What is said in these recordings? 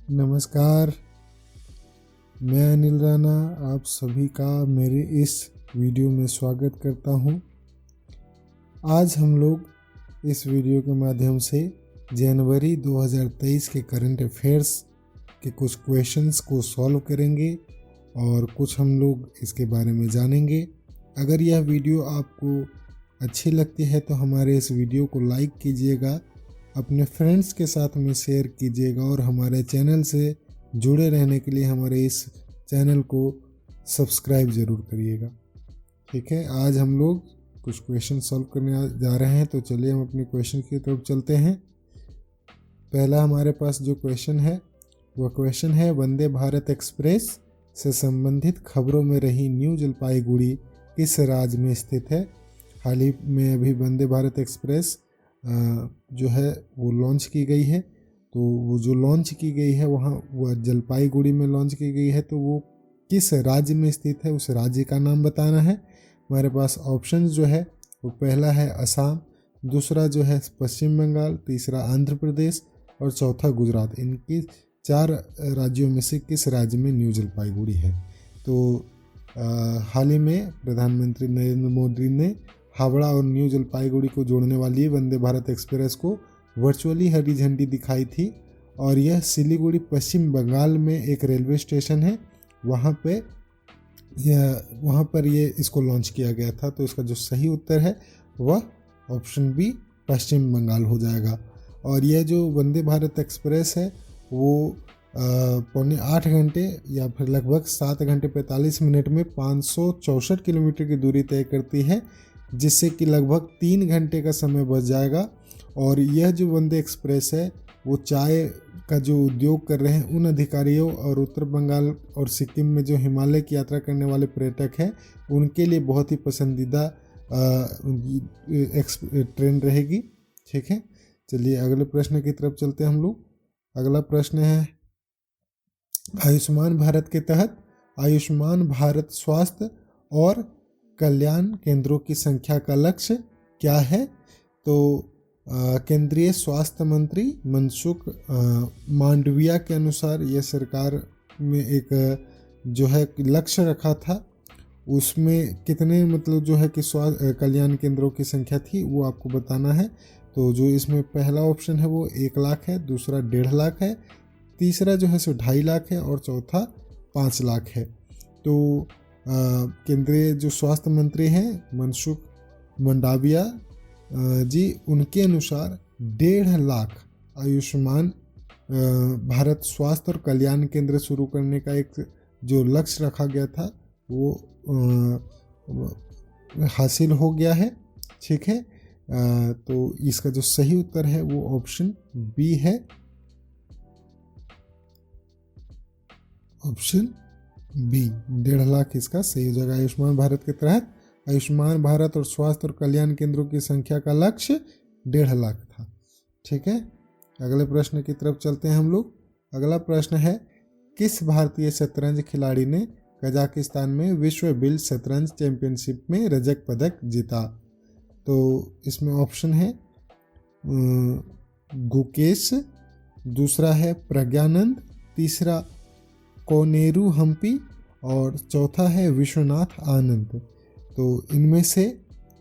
नमस्कार, मैं अनिल राणा आप सभी का मेरे इस वीडियो में स्वागत करता हूं। आज हम लोग इस वीडियो के माध्यम से जनवरी 2023 के करंट अफेयर्स के कुछ क्वेश्चंस को सॉल्व करेंगे और कुछ हम लोग इसके बारे में जानेंगे। अगर यह वीडियो आपको अच्छी लगती है तो हमारे इस वीडियो को लाइक कीजिएगा, अपने फ्रेंड्स के साथ में शेयर कीजिएगा और हमारे चैनल से जुड़े रहने के लिए हमारे इस चैनल को सब्सक्राइब ज़रूर करिएगा। ठीक है, आज हम लोग कुछ क्वेश्चन सॉल्व करने जा रहे हैं, तो चलिए हम अपने क्वेश्चन की तरफ चलते हैं। पहला हमारे पास जो क्वेश्चन है वह क्वेश्चन है, वंदे भारत एक्सप्रेस से संबंधित खबरों में रही न्यू जलपाईगुड़ी किस राज्य में स्थित है। हाल ही में अभी वंदे भारत एक्सप्रेस जो है वो लॉन्च की गई है, तो वो जो लॉन्च की गई है वहाँ वह जलपाईगुड़ी में लॉन्च की गई है, तो वो किस राज्य में स्थित है उस राज्य का नाम बताना है। हमारे पास ऑप्शन जो है वो पहला है असम, दूसरा जो है पश्चिम बंगाल, तीसरा आंध्र प्रदेश और चौथा गुजरात। इनकी 4 राज्यों में से किस राज्य में न्यू जलपाईगुड़ी है। तो हाल ही में प्रधानमंत्री नरेंद्र मोदी ने हावड़ा और न्यू जलपाईगुड़ी को जोड़ने वाली वंदे भारत एक्सप्रेस को वर्चुअली हरी झंडी दिखाई थी और यह सिलीगुड़ी पश्चिम बंगाल में एक रेलवे स्टेशन है, वहाँ पर ये इसको लॉन्च किया गया था। तो इसका जो सही उत्तर है वह ऑप्शन बी पश्चिम बंगाल हो जाएगा। और यह जो वंदे भारत एक्सप्रेस है वो पौने 8 घंटे या फिर लगभग 7 घंटे 45 मिनट में 564 किलोमीटर की दूरी तय करती है, जिससे कि लगभग 3 घंटे का समय बच जाएगा। और यह जो वंदे एक्सप्रेस है वो चाय का जो उद्योग कर रहे हैं उन अधिकारियों और उत्तर बंगाल और सिक्किम में जो हिमालय की यात्रा करने वाले पर्यटक हैं उनके लिए बहुत ही पसंदीदा ट्रेन रहेगी। ठीक है, चलिए अगले प्रश्न की तरफ चलते हैं हम लोग। अगला प्रश्न है, आयुष्मान भारत के तहत आयुष्मान भारत स्वास्थ्य और कल्याण केंद्रों की संख्या का लक्ष्य क्या है। तो केंद्रीय स्वास्थ्य मंत्री मनसुख मांडविया के अनुसार यह सरकार में एक जो है लक्ष्य रखा था, उसमें कितने मतलब जो है कि स्वास्थ्य कल्याण केंद्रों की संख्या थी वो आपको बताना है। तो जो इसमें पहला ऑप्शन है वो 1 लाख है, दूसरा 1.5 लाख है, तीसरा जो है सो 2.5 लाख है और चौथा 5 लाख है। तो केंद्रीय जो स्वास्थ्य मंत्री हैं मनसुख मंडाविया जी, उनके अनुसार 1.5 लाख आयुष्मान भारत स्वास्थ्य और कल्याण केंद्र शुरू करने का एक जो लक्ष्य रखा गया था वो हासिल हो गया है। ठीक है, तो इसका जो सही उत्तर है वो ऑप्शन बी है, ऑप्शन बी 1.5 लाख इसका सही हो जाएगा। आयुष्मान भारत के तहत आयुष्मान भारत और स्वास्थ्य और कल्याण केंद्रों की संख्या का लक्ष्य 1.5 लाख था। ठीक है, अगले प्रश्न की तरफ चलते हैं हम लोग। अगला प्रश्न है, किस भारतीय शतरंज खिलाड़ी ने कजाकिस्तान में विश्व बिल शतरंज चैंपियनशिप में रजत पदक जीता। तो इसमें ऑप्शन है गुकेश, दूसरा है प्रज्ञानंद, तीसरा कोनेरू हम्पी और चौथा है विश्वनाथ आनंद। तो इनमें से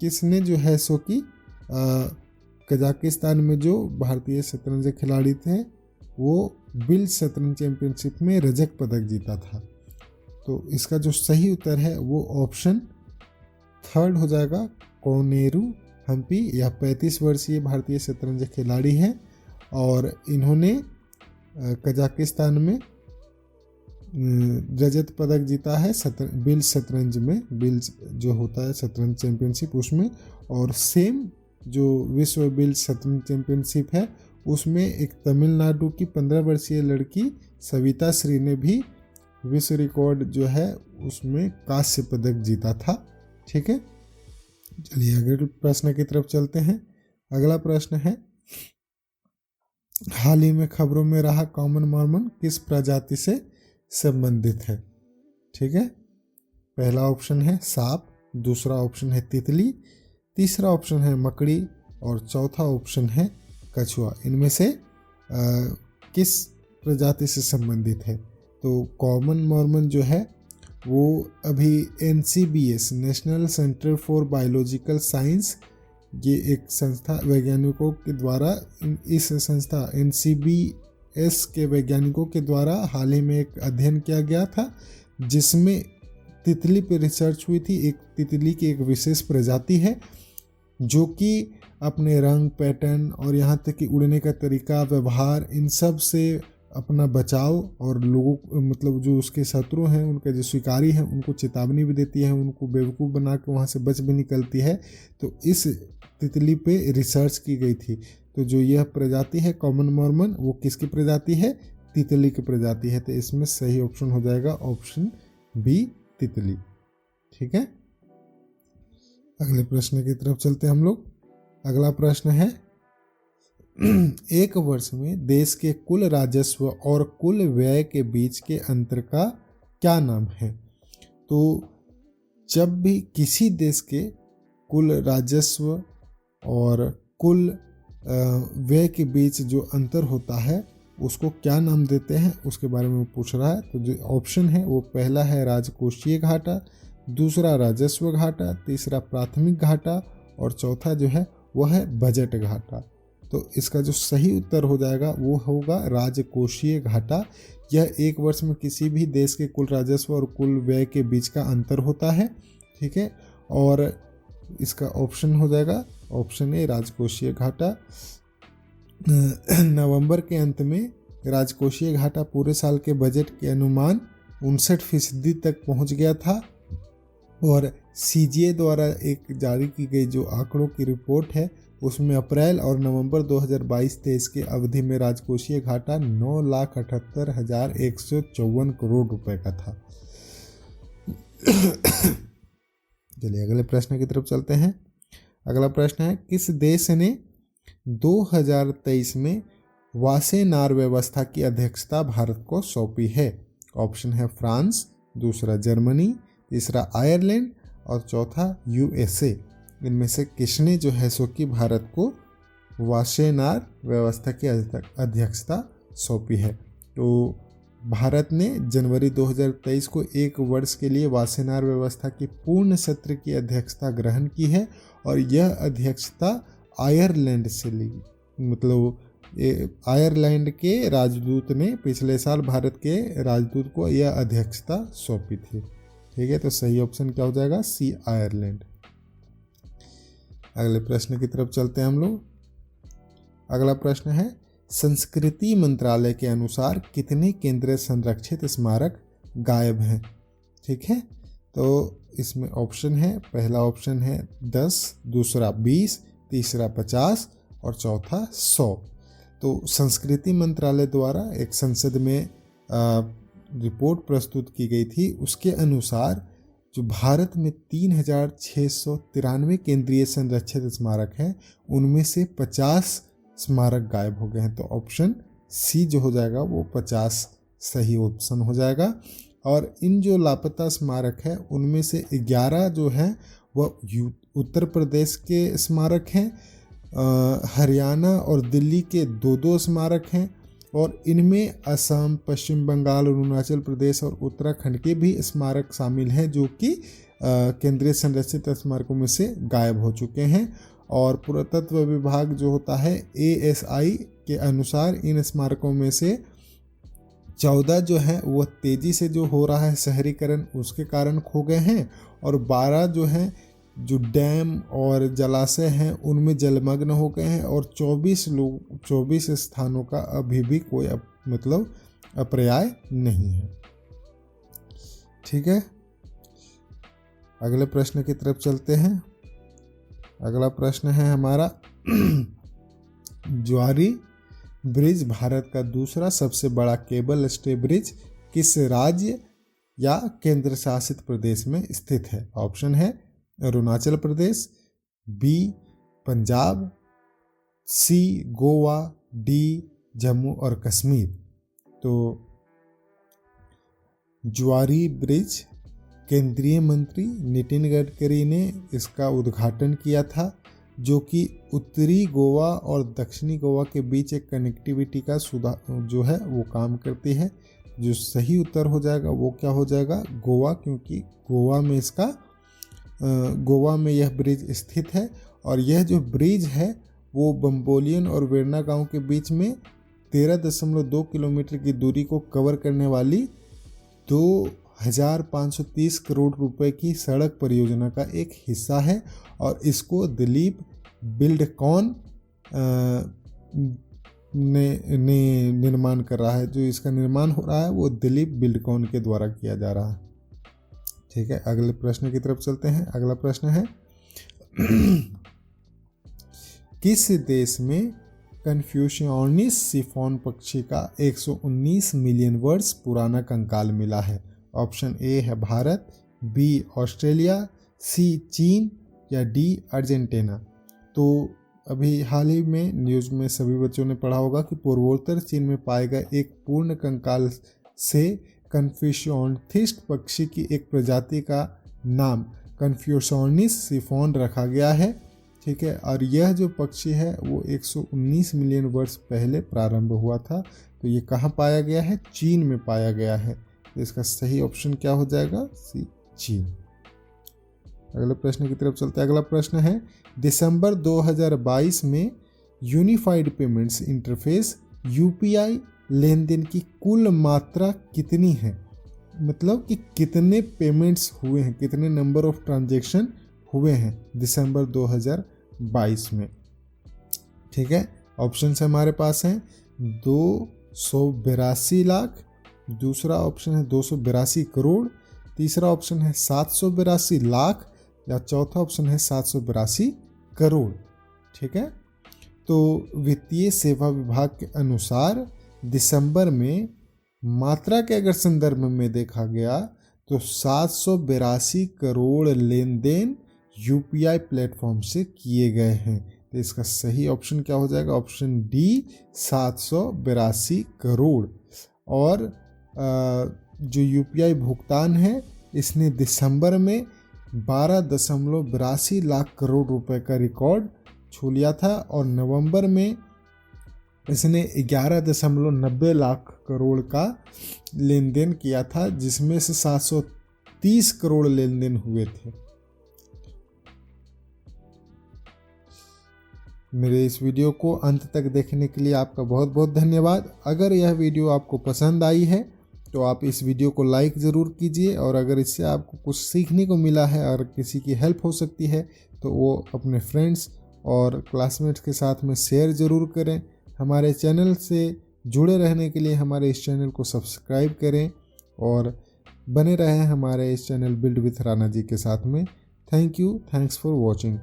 किसने जो है सो कि कजाकिस्तान में जो भारतीय शतरंज खिलाड़ी थे वो बिल शतरंज चैंपियनशिप में रजत पदक जीता था। तो इसका जो सही उत्तर है वो ऑप्शन 3 हो जाएगा, कोनेरू हम्पी। यह 35 वर्षीय भारतीय शतरंज खिलाड़ी हैं और इन्होंने कजाकिस्तान में रजत पदक जीता है बिल शतरंज में, बिल जो होता है शतरंज चैंपियनशिप उसमें। और सेम जो विश्व बिल शतरंज चैंपियनशिप है उसमें एक तमिलनाडु की 15 वर्षीय लड़की सविता श्री ने भी विश्व रिकॉर्ड जो है उसमें कांस्य पदक जीता था। ठीक है, चलिए अगले प्रश्न की तरफ चलते हैं। अगला प्रश्न है, हाल ही में खबरों में रहा कॉमन मॉर्मन किस प्रजाति से संबंधित है। ठीक है, पहला ऑप्शन है सांप, दूसरा ऑप्शन है तितली, तीसरा ऑप्शन है मकड़ी और चौथा ऑप्शन है कछुआ। इनमें से किस प्रजाति से संबंधित है। तो कॉमन मॉर्मन जो है वो अभी NCBS national centre for biological science, ये एक संस्था वैज्ञानिकों के द्वारा, इस संस्था NCBS के वैज्ञानिकों के द्वारा हाल ही में एक अध्ययन किया गया था जिसमें तितली पे रिसर्च हुई थी। एक तितली की एक विशेष प्रजाति है जो कि अपने रंग, पैटर्न और यहाँ तक कि उड़ने का तरीका, व्यवहार, इन सब से अपना बचाव और लोगों मतलब जो उसके शत्रु हैं, उनके जो शिकारी हैं, उनको चेतावनी भी देती है, उनको बेवकूफ़ बना के वहाँ से बच भी निकलती है। तो इस तितली पे रिसर्च की गई थी। तो जो यह प्रजाति है कॉमन मॉर्मन, वो किसकी प्रजाति है? तितली की प्रजाति है। तो इसमें सही ऑप्शन हो जाएगा ऑप्शन बी, तितली। ठीक है, अगले प्रश्न की तरफ चलते हैं हम लोग। अगला प्रश्न है एक वर्ष में देश के कुल राजस्व और कुल व्यय के बीच के अंतर का क्या नाम है? तो जब भी किसी देश के कुल राजस्व और कुल व्यय के बीच जो अंतर होता है उसको क्या नाम देते हैं, उसके बारे में पूछ रहा है। तो जो ऑप्शन है वो पहला है राजकोषीय घाटा, दूसरा राजस्व घाटा, तीसरा प्राथमिक घाटा और चौथा जो है वह है बजट घाटा। तो इसका जो सही उत्तर हो जाएगा वो होगा राजकोषीय घाटा। यह एक वर्ष में किसी भी देश के कुल राजस्व और कुल व्यय के बीच का अंतर होता है। ठीक है, और इसका ऑप्शन हो जाएगा ऑप्शन ए, राजकोषीय घाटा। नवंबर के अंत में राजकोषीय घाटा पूरे साल के बजट के अनुमान 59% तक पहुंच गया था और CGA द्वारा एक जारी की गई जो आंकड़ों की रिपोर्ट है उसमें अप्रैल और नवंबर 2022-23 के अवधि में राजकोषीय घाटा 9,78,154 करोड़ रुपए का था। चलिए अगले प्रश्न की तरफ चलते हैं। अगला प्रश्न है किस देश ने 2023 में वासेनार व्यवस्था की अध्यक्षता भारत को सौंपी है? ऑप्शन है फ्रांस, दूसरा जर्मनी, तीसरा आयरलैंड और चौथा USA। इनमें से किसने जो है सो कि भारत को वासेनार व्यवस्था की अध्यक्षता सौंपी है? तो भारत ने जनवरी 2023 को एक वर्ष के लिए वासेनार व्यवस्था की पूर्ण सत्र की अध्यक्षता ग्रहण की है और यह अध्यक्षता आयरलैंड से ली। मतलब आयरलैंड के राजदूत ने पिछले साल भारत के राजदूत को यह अध्यक्षता सौंपी थी। ठीक है, तो सही ऑप्शन क्या हो जाएगा? सी, आयरलैंड। अगले प्रश्न की तरफ चलते हैं हम लोग। अगला प्रश्न है संस्कृति मंत्रालय के अनुसार कितने केंद्रीय संरक्षित स्मारक गायब हैं? ठीक है, तो इसमें ऑप्शन है, पहला ऑप्शन है 10, दूसरा 20, तीसरा 50 और चौथा 100। तो संस्कृति मंत्रालय द्वारा एक संसद में रिपोर्ट प्रस्तुत की गई थी। उसके अनुसार जो भारत में 3,693 केंद्रीय संरक्षित स्मारक हैं उनमें से 50 स्मारक गायब हो गए हैं। तो ऑप्शन सी जो हो जाएगा वो 50 सही ऑप्शन हो जाएगा। और इन जो लापता स्मारक है उनमें से 11 जो हैं वह उत्तर प्रदेश के स्मारक हैं, हरियाणा और दिल्ली के 2-2 स्मारक हैं और इनमें असम, पश्चिम बंगाल, अरुणाचल प्रदेश और उत्तराखंड के भी स्मारक शामिल हैं जो कि केंद्रीय संरक्षित स्मारकों में से गायब हो चुके हैं। और पुरातत्व विभाग जो होता है ASI के अनुसार इन स्मारकों में से 14 जो है वह तेज़ी से जो हो रहा है शहरीकरण उसके कारण खो गए हैं और 12 जो हैं जो डैम और जलाशय हैं उनमें जलमग्न हो गए हैं और 24 स्थानों का अभी भी कोई मतलब अपर्याय नहीं है। ठीक है, अगले प्रश्न की तरफ चलते हैं। अगला प्रश्न है हमारा ज्वारी ब्रिज भारत का दूसरा सबसे बड़ा केबल स्टे ब्रिज किस राज्य या केंद्र शासित प्रदेश में स्थित है? ऑप्शन है अरुणाचल प्रदेश, बी पंजाब, सी गोवा, डी जम्मू और कश्मीर। तो ज्वारी ब्रिज केंद्रीय मंत्री नितिन गडकरी ने इसका उद्घाटन किया था जो कि उत्तरी गोवा और दक्षिणी गोवा के बीच एक कनेक्टिविटी का सुधार जो है वो काम करती है। जो सही उत्तर हो जाएगा वो क्या हो जाएगा, गोवा, क्योंकि गोवा में यह ब्रिज स्थित है। और यह जो ब्रिज है वो बम्बोलियन और वेरना गांव के बीच में 13.2 किलोमीटर की दूरी को कवर करने वाली 2530 करोड़ रुपए की सड़क परियोजना का एक हिस्सा है। और इसको दिलीप बिल्डकॉन ने निर्माण कर रहा है। जो इसका निर्माण हो रहा है वो दिलीप बिल्डकॉन के द्वारा किया जा रहा है। ठीक है, अगले प्रश्न की तरफ चलते हैं। अगला प्रश्न है किस देश में कन्फ्यूशियनिस सिफोन पक्षी का 119 मिलियन वर्ष पुराना कंकाल मिला है? ऑप्शन ए है भारत, बी ऑस्ट्रेलिया, सी चीन या डी अर्जेंटीना। तो अभी हाल ही में न्यूज़ में सभी बच्चों ने पढ़ा होगा कि पूर्वोत्तर चीन में पाए गए एक पूर्ण कंकाल से कन्फ्यूशियनिस पक्षी की एक प्रजाति का नाम कन्फ्यूशियनिस सिफोन रखा गया है। ठीक है, और यह जो पक्षी है वो 119 मिलियन वर्ष पहले प्रारंभ हुआ था। तो ये कहाँ पाया गया है? चीन में पाया गया है। तो इसका सही ऑप्शन क्या हो जाएगा? सी, चीन। अगले प्रश्न की तरफ चलते हैं। अगला प्रश्न है दिसंबर 2022 में यूनिफाइड पेमेंट्स इंटरफेस UPI लेन देन की कुल मात्रा कितनी है? मतलब कि कितने पेमेंट्स हुए हैं, कितने नंबर ऑफ ट्रांजैक्शन हुए हैं दिसंबर 2022 में। ठीक है, ऑप्शन हमारे पास हैं 282 लाख, दूसरा ऑप्शन है 282 करोड़, तीसरा ऑप्शन है 782 लाख या चौथा ऑप्शन है 782 करोड़। ठीक है, तो वित्तीय सेवा विभाग के अनुसार दिसंबर में मात्रा के अगर संदर्भ में देखा गया तो 782 करोड़ लेन देन UPI प्लेटफॉर्म से किए गए हैं। तो इसका सही ऑप्शन क्या हो जाएगा? Option D, 782 crore. और जो UPI भुगतान है इसने दिसंबर में 12.82 लाख करोड़ रुपए का रिकॉर्ड छू लिया था और नवंबर में इसने 11.90 लाख करोड़ का लेन देन किया था, जिसमें से 730 करोड़ लेन देन हुए थे। मेरे इस वीडियो को अंत तक देखने के लिए आपका बहुत बहुत धन्यवाद। अगर यह वीडियो आपको पसंद आई है तो आप इस वीडियो को लाइक ज़रूर कीजिए, और अगर इससे आपको कुछ सीखने को मिला है और किसी की हेल्प हो सकती है तो वो अपने फ्रेंड्स और क्लासमेट्स के साथ में शेयर ज़रूर करें। हमारे चैनल से जुड़े रहने के लिए हमारे इस चैनल को सब्सक्राइब करें और बने रहें हमारे इस channel build with Rana ji के साथ में। Thank you, thanks for watching.